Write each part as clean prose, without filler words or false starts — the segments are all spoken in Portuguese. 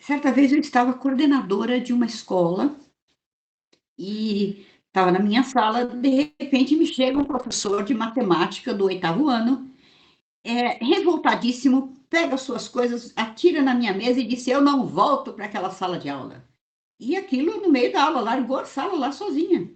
Certa vez eu estava coordenadora de uma escola e estava na minha sala, de repente me chega um professor de matemática do oitavo ano, revoltadíssimo, pega suas coisas, atira na minha mesa e disse: "Eu não volto para aquela sala de aula". E aquilo no meio da aula, largou a sala lá sozinha.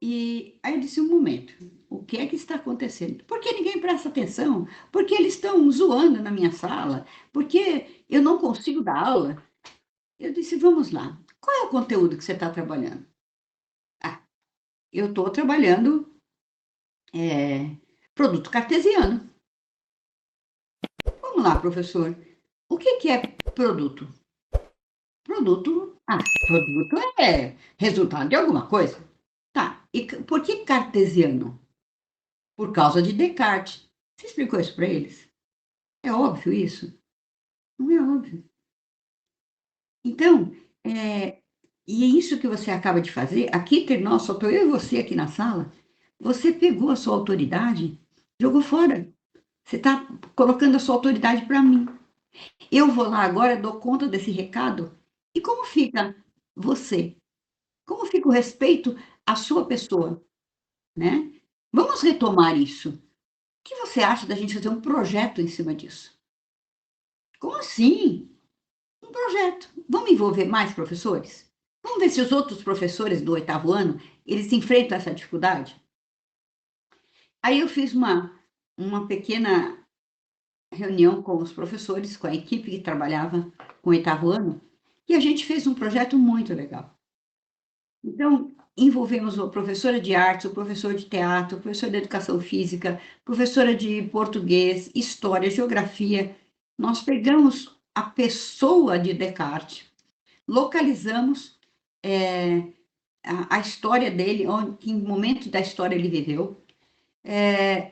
E aí eu disse: "Um momento, o que é que está acontecendo? Por que ninguém presta atenção? Por que eles estão zoando na minha sala? Por que eu não consigo dar aula?". Eu disse: "Vamos lá, qual é o conteúdo que você está trabalhando?". "Ah, eu estou trabalhando, produto cartesiano". "Vamos lá, professor, o que é produto?". "Produto é resultado de alguma coisa". "Tá, e por que cartesiano?". "Por causa de Descartes". Você explicou isso para eles? É óbvio isso? Não é óbvio. Então, e é isso que você acaba de fazer, aqui entre nós, só estou eu e você aqui na sala, você pegou a sua autoridade, jogou fora. Você está colocando a sua autoridade para mim. Eu vou lá agora, dou conta desse recado, e como fica você? Como fica o respeito à sua pessoa, né? Vamos retomar isso. O que você acha da gente fazer um projeto em cima disso? Como assim? Um projeto. Vamos envolver mais professores? Vamos ver se os outros professores do oitavo ano, eles enfrentam essa dificuldade? Aí eu fiz uma pequena reunião com os professores, com a equipe que trabalhava com o oitavo ano, e a gente fez um projeto muito legal. Então, envolvemos a professora de artes, o professor de teatro, o professor de educação física, professora de português, história, geografia. Nós pegamos a pessoa de Descartes, localizamos a história dele, onde, que momento da história ele viveu,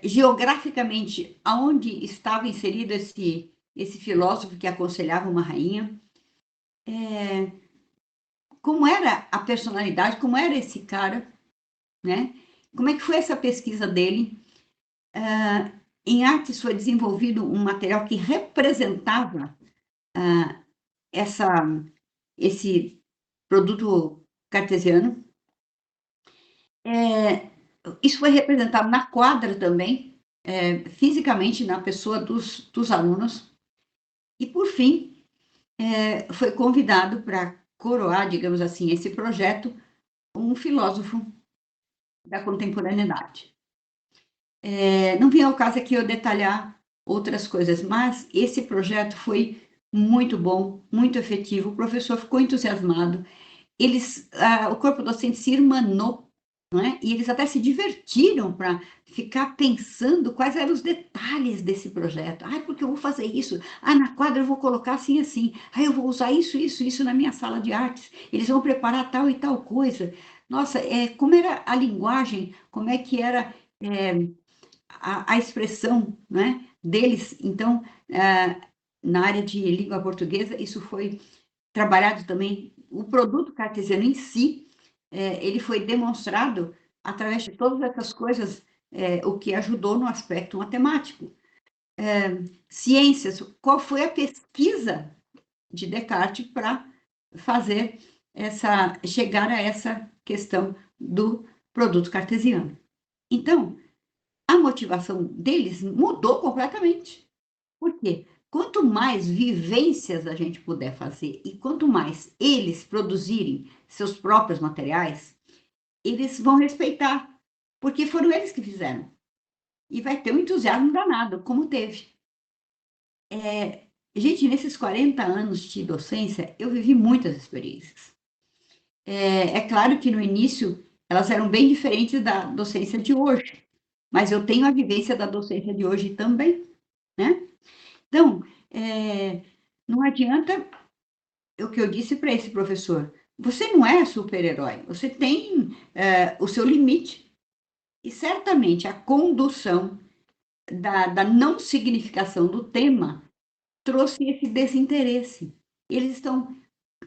geograficamente, aonde estava inserido esse filósofo que aconselhava uma rainha, como era a personalidade, como era esse cara, né? Como é que foi essa pesquisa dele? Em artes foi desenvolvido um material que representava essa, esse produto cartesiano. Isso foi representado na quadra também, fisicamente na pessoa dos alunos. E, por fim, foi convidado para coroar, digamos assim, esse projeto, um filósofo da contemporaneidade. Não vem ao caso aqui eu detalhar outras coisas, mas esse projeto foi muito bom, muito efetivo, o professor ficou entusiasmado, o corpo docente se irmanou, não é? E eles até se divertiram para ficar pensando quais eram os detalhes desse projeto. "Ah, porque eu vou fazer isso? Ah, na quadra eu vou colocar assim, assim. Ah, eu vou usar isso, isso, isso na minha sala de artes. Eles vão preparar tal e tal coisa". Nossa, como era a linguagem, como é que era, a expressão, né, deles. Então, na área de língua portuguesa, isso foi trabalhado também. O produto cartesiano em si, ele foi demonstrado através de todas essas coisas, o que ajudou no aspecto matemático. Ciências, qual foi a pesquisa de Descartes para fazer chegar a essa questão do produto cartesiano. Então, a motivação deles mudou completamente. Por quê? Quanto mais vivências a gente puder fazer e quanto mais eles produzirem seus próprios materiais, eles vão respeitar, porque foram eles que fizeram. E vai ter um entusiasmo danado, como teve. Gente, nesses 40 anos de docência, eu vivi muitas experiências. É claro que no início elas eram bem diferentes da docência de hoje, mas eu tenho a vivência da docência de hoje também, né? Então, não adianta o que eu disse para esse professor: você não é super-herói, você tem o seu limite. E certamente a condução da não significação do tema trouxe esse desinteresse. Eles estão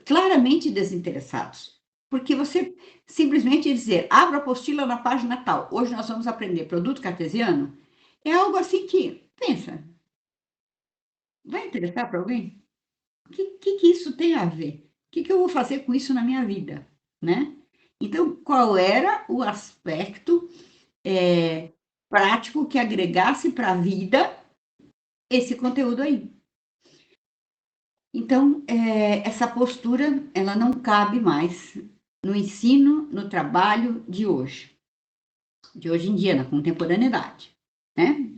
claramente desinteressados. Porque você simplesmente dizer: "Abra a apostila na página tal, hoje nós vamos aprender produto cartesiano", é algo assim que, pensa, vai interessar para alguém? O que isso tem a ver? O que eu vou fazer com isso na minha vida, né? Então, qual era o aspecto, eh, prático que agregasse para a vida esse conteúdo aí? Então, essa postura, ela não cabe mais no ensino, no trabalho de hoje em dia, na contemporaneidade, né?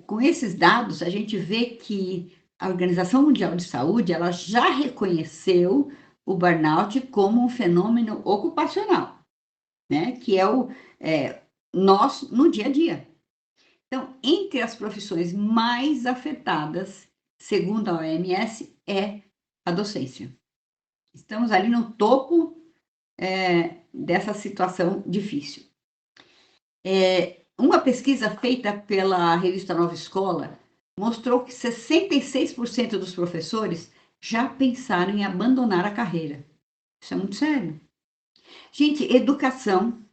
Com esses dados, a gente vê que a Organização Mundial de Saúde, ela já reconheceu o burnout como um fenômeno ocupacional, né, que é o nós no dia a dia. Então, entre as profissões mais afetadas, segundo a OMS, é a docência. Estamos ali no topo, dessa situação difícil. Uma pesquisa feita pela revista Nova Escola mostrou que 66% dos professores já pensaram em abandonar a carreira. Isso é muito sério. Gente, educação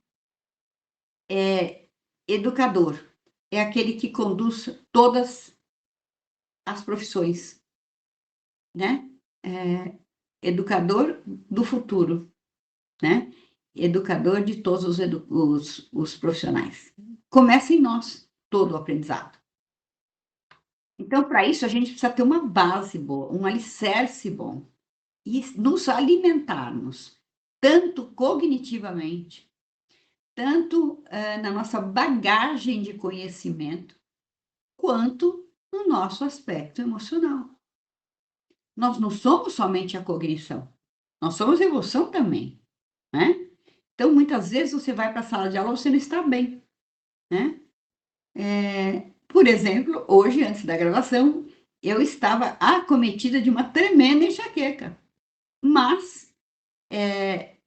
é educador, é aquele que conduz todas as profissões, né? Educador do futuro, né? Educador de todos os profissionais. Começa em nós todo o aprendizado. Então, para isso, a gente precisa ter uma base boa, um alicerce bom e nos alimentarmos, tanto cognitivamente, tanto na nossa bagagem de conhecimento, quanto no nosso aspecto emocional. Nós não somos somente a cognição, nós somos emoção também, né? Então, muitas vezes você vai para a sala de aula, você não está bem, né? Por exemplo, hoje, antes da gravação, eu estava acometida de uma tremenda enxaqueca, mas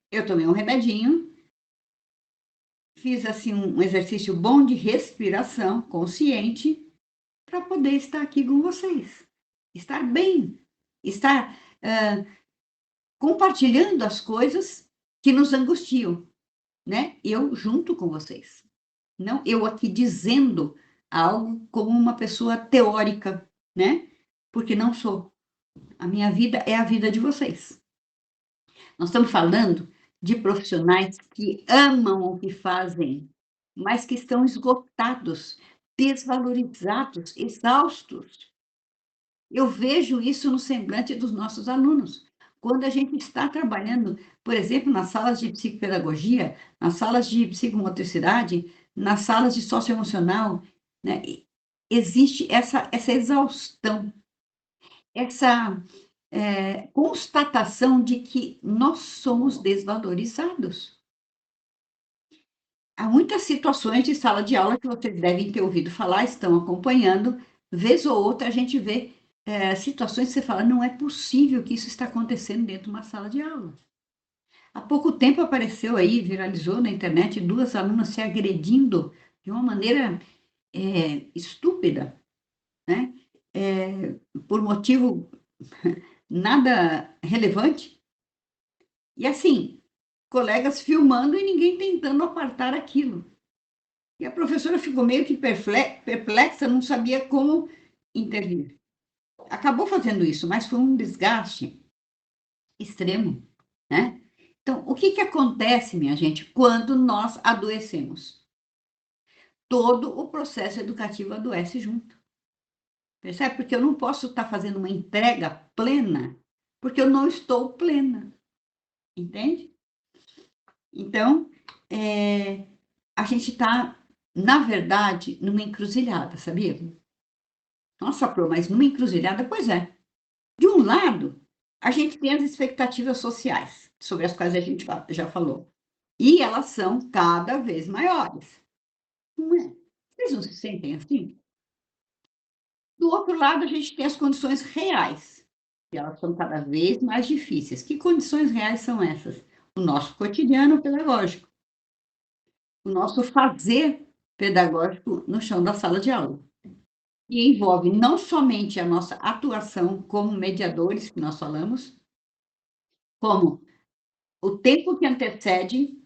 eu tomei um remedinho, fiz assim um exercício bom de respiração consciente para poder estar aqui com vocês, estar bem, estar compartilhando as coisas que nos angustiam, né? Eu junto com vocês, não eu aqui dizendo algo como uma pessoa teórica, né? Porque não sou. A minha vida é a vida de vocês. Nós estamos falando de profissionais que amam o que fazem, mas que estão esgotados, desvalorizados, exaustos. Eu vejo isso no semblante dos nossos alunos. Quando a gente está trabalhando, por exemplo, nas salas de psicopedagogia, nas salas de psicomotricidade, nas salas de socioemocional, né, existe essa exaustão, essa constatação de que nós somos desvalorizados. Há muitas situações de sala de aula que vocês devem ter ouvido falar, estão acompanhando, vez ou outra a gente vê situações que você fala, não é possível que isso está acontecendo dentro de uma sala de aula. Há pouco tempo apareceu aí, viralizou na internet, duas alunas se agredindo de uma maneira estúpida, né? Por motivo nada relevante. E assim, colegas filmando e ninguém tentando apartar aquilo. E a professora ficou meio que perplexa, não sabia como intervir. Acabou fazendo isso, mas foi um desgaste extremo, né? Então, o que acontece, minha gente, quando nós adoecemos? Todo o processo educativo adoece junto. Percebe? Porque eu não posso estar fazendo uma entrega plena, porque eu não estou plena. Entende? Então, a gente está, na verdade, numa encruzilhada, sabia? Nossa, Pro, mas numa encruzilhada? Pois é. De um lado, a gente tem as expectativas sociais, sobre as quais a gente já falou. E elas são cada vez maiores. Não é? Vocês não se sentem assim? Do outro lado, a gente tem as condições reais, e elas são cada vez mais difíceis. Que condições reais são essas? O nosso cotidiano pedagógico, o nosso fazer pedagógico no chão da sala de aula. E envolve não somente a nossa atuação como mediadores, que nós falamos, como o tempo que antecede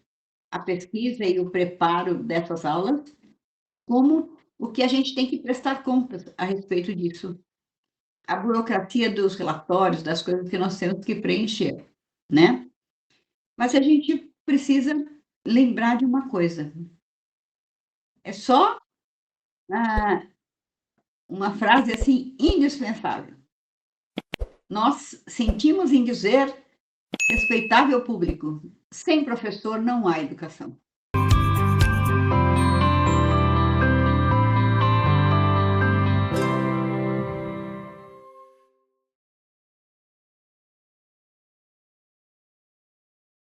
a pesquisa e o preparo dessas aulas, como o que a gente tem que prestar contas a respeito disso. A burocracia dos relatórios, das coisas que nós temos que preencher, né. Mas a gente precisa lembrar de uma coisa, é só, ah, uma frase, assim, indispensável. Nós sentimos em dizer: "Respeitável público, sem professor não há educação".